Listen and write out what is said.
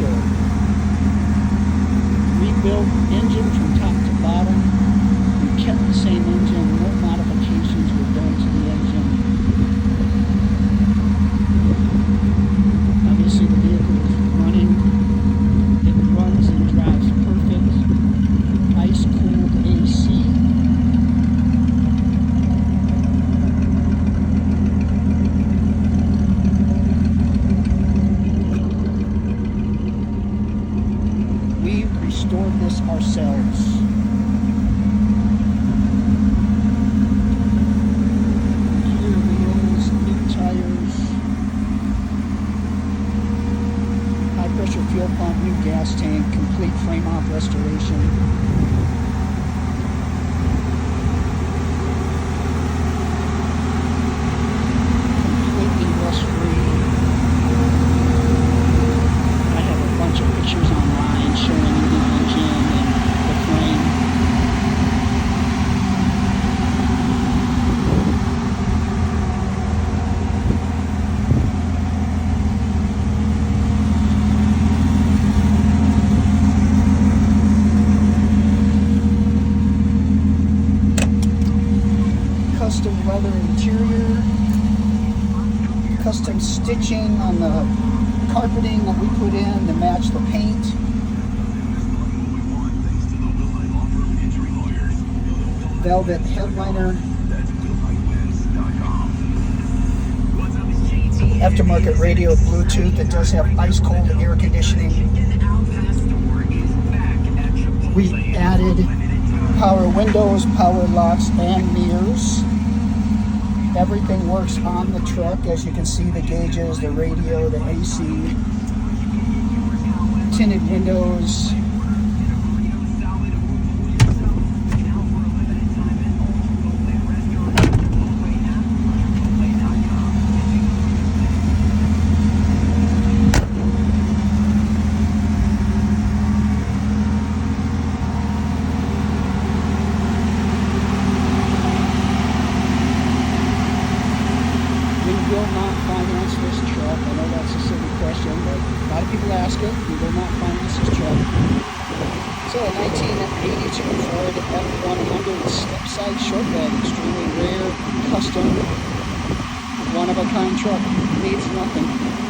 restored. Rebuilt engine from top to bottom. We kept the same engine. No modifications were done to the engine. Obviously the vehicle is running. It runs and drives perfect. Ice cold AC. We restored this ourselves. Gear wheels, new tires, high pressure fuel pump, new gas tank, complete frame off restoration. Completely rust free. I have a bunch of pictures online showing you the engine and the frame. Custom leather interior, custom stitching on the carpeting that we put in to match the paint. Velvet headliner. Aftermarket radio, Bluetooth that does have ice cold air conditioning. We added power windows, power locks, and mirrors. Everything works on the truck. As you can see, the gauges, the radio, the AC, tinted windows. We will not finance this truck. I know that's a silly question, but a lot of people ask it. We will not finance this truck. So a 1982 Ford F100 step-side short bed, extremely rare, custom, one-of-a-kind truck. Needs nothing.